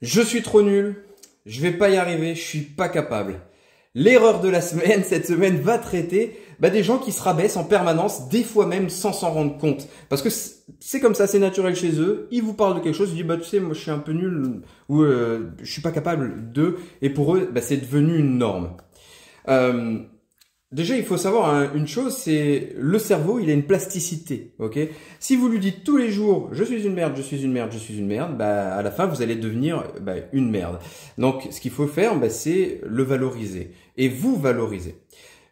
Je suis trop nul, je vais pas y arriver, je suis pas capable. L'erreur de la semaine, cette semaine va traiter des gens qui se rabaissent en permanence, des fois même sans s'en rendre compte. Parce que c'est comme ça, c'est naturel chez eux. Ils vous parlent de quelque chose, ils disent tu sais, moi je suis un peu nul ou je suis pas capable de. Et pour eux, c'est devenu une norme. Déjà, il faut savoir une chose, c'est le cerveau, il a une plasticité, ok? Si vous lui dites tous les jours, je suis une merde, je suis une merde, je suis une merde, à la fin, vous allez devenir une merde. Donc, ce qu'il faut faire, c'est le valoriser et vous valoriser.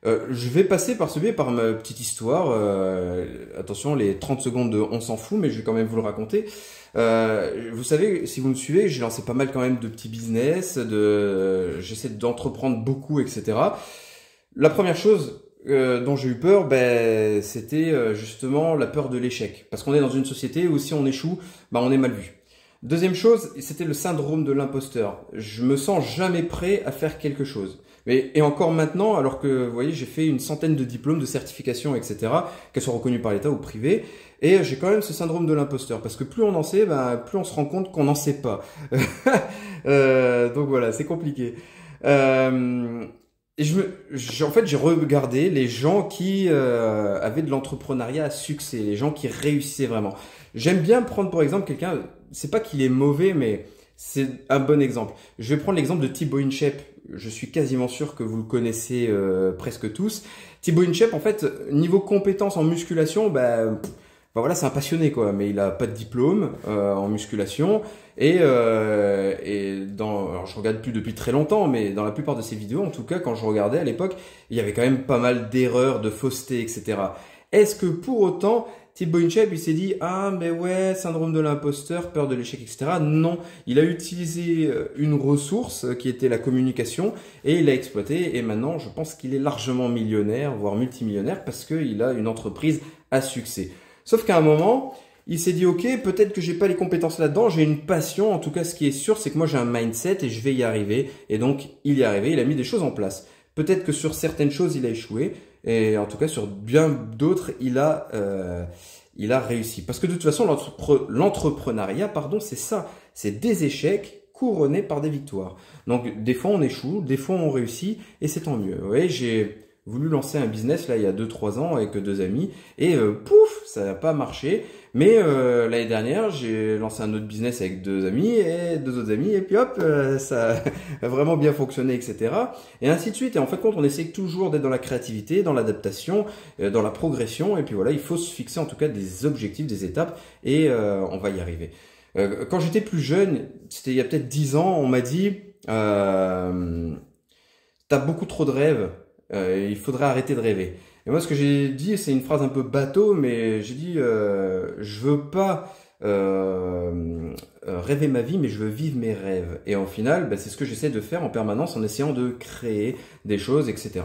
Je vais passer par ce biais par ma petite histoire. Attention, les 30 secondes de on s'en fout, mais je vais quand même vous le raconter. Vous savez, si vous me suivez, j'ai lancé pas mal quand même de petits business, j'essaie d'entreprendre beaucoup, etc. La première chose dont j'ai eu peur, c'était justement la peur de l'échec. Parce qu'on est dans une société où si on échoue, on est mal vu. Deuxième chose, c'était le syndrome de l'imposteur. Je me sens jamais prêt à faire quelque chose. Et encore maintenant, alors que vous voyez, j'ai fait une centaine de diplômes, de certifications, etc., qu'elles soient reconnues par l'État ou privées, et j'ai quand même ce syndrome de l'imposteur. Parce que plus on en sait, plus on se rend compte qu'on n'en sait pas. Donc voilà, c'est compliqué. Et en fait, j'ai regardé les gens qui avaient de l'entrepreneuriat à succès, les gens qui réussissaient vraiment. J'aime bien prendre pour exemple quelqu'un, c'est pas qu'il est mauvais, mais c'est un bon exemple. Je vais prendre l'exemple de Thibaut Inchep. Je suis quasiment sûr que vous le connaissez presque tous. Thibaut Inchep, en fait, niveau compétences en musculation, voilà, c'est un passionné quoi, mais il a pas de diplôme en musculation alors je regarde plus depuis très longtemps, mais dans la plupart de ses vidéos, en tout cas quand je regardais à l'époque, il y avait quand même pas mal d'erreurs, de faussetés, etc. Est-ce que pour autant Thibaut Inchep il s'est dit mais ouais, syndrome de l'imposteur, peur de l'échec, etc. Non, il a utilisé une ressource qui était la communication et il l'a exploité et maintenant je pense qu'il est largement millionnaire, voire multimillionnaire parce qu'il a une entreprise à succès. Sauf qu'à un moment, il s'est dit ok, peut-être que j'ai pas les compétences là-dedans, j'ai une passion. En tout cas, ce qui est sûr, c'est que moi j'ai un mindset et je vais y arriver. Et donc, il y est arrivé, il a mis des choses en place. Peut-être que sur certaines choses, il a échoué. Et en tout cas, sur bien d'autres, il a réussi. Parce que de toute façon, l'entrepreneuriat, c'est ça. C'est des échecs couronnés par des victoires. Donc, des fois, on échoue, des fois, on réussit. Et c'est tant mieux. Vous voyez, j'ai voulu lancer un business là il y a 2-3 ans avec 2 amis et pouf, ça n'a pas marché. Mais l'année dernière, j'ai lancé un autre business avec 2 amis et 2 autres amis et puis hop, ça a vraiment bien fonctionné, etc. Et ainsi de suite. Et en fait, on essaie toujours d'être dans la créativité, dans l'adaptation, dans la progression. Et puis voilà, il faut se fixer en tout cas des objectifs, des étapes et on va y arriver. Quand j'étais plus jeune, c'était il y a peut-être 10 ans, on m'a dit t'as beaucoup trop de rêves. Il faudrait arrêter de rêver. Et moi, ce que j'ai dit, c'est une phrase un peu bateau, mais j'ai dit, je veux pas rêver ma vie, mais je veux vivre mes rêves. Et au final, c'est ce que j'essaie de faire en permanence en essayant de créer des choses, etc.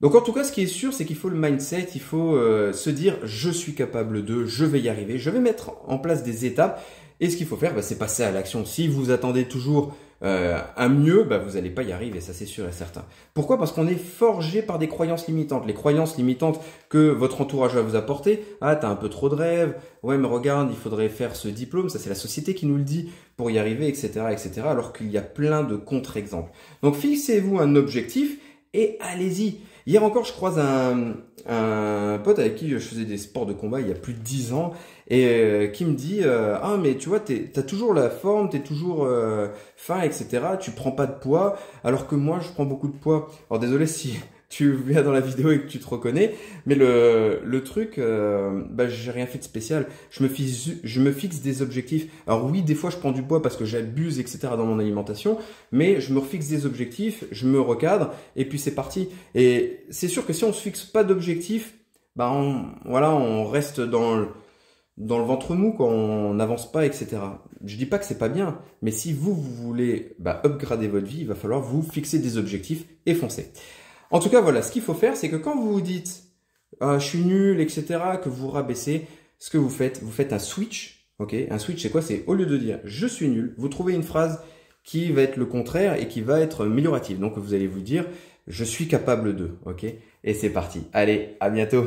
Donc en tout cas, ce qui est sûr, c'est qu'il faut le mindset, il faut se dire, je suis capable de, je vais y arriver, je vais mettre en place des étapes. Et ce qu'il faut faire, c'est passer à l'action. Si vous attendez toujours un mieux, vous n'allez pas y arriver, ça c'est sûr et certain. Pourquoi? Parce qu'on est forgé par des croyances limitantes. Les croyances limitantes que votre entourage va vous apporter. Ah, t'as un peu trop de rêves. Ouais, mais regarde, il faudrait faire ce diplôme. Ça, c'est la société qui nous le dit pour y arriver, etc., etc. Alors qu'il y a plein de contre-exemples. Donc, fixez-vous un objectif et allez-y. Hier encore, je croise un pote avec qui je faisais des sports de combat il y a plus de 10 ans et qui me dit ah mais tu vois t'as toujours la forme, t'es toujours fin, etc. Tu prends pas de poids alors que moi je prends beaucoup de poids. Alors désolé si tu viens dans la vidéo et que tu te reconnais, mais le truc, j'ai rien fait de spécial. Je me fixe des objectifs. Alors oui, des fois je prends du poids parce que j'abuse, etc. dans mon alimentation, mais je me fixe des objectifs, je me recadre et puis c'est parti. Et c'est sûr que si on se fixe pas d'objectifs, on reste dans le ventre mou, quoi, on n'avance pas, etc. Je dis pas que c'est pas bien, mais si vous voulez upgrader votre vie, il va falloir vous fixer des objectifs et foncer. En tout cas, voilà, ce qu'il faut faire, c'est que quand vous vous dites je suis nul, etc., que vous rabaissez, ce que vous faites un switch. Ok, un switch, c'est quoi? C'est au lieu de dire je suis nul, vous trouvez une phrase qui va être le contraire et qui va être améliorative. Donc vous allez vous dire je suis capable de. Ok, et c'est parti. Allez, à bientôt.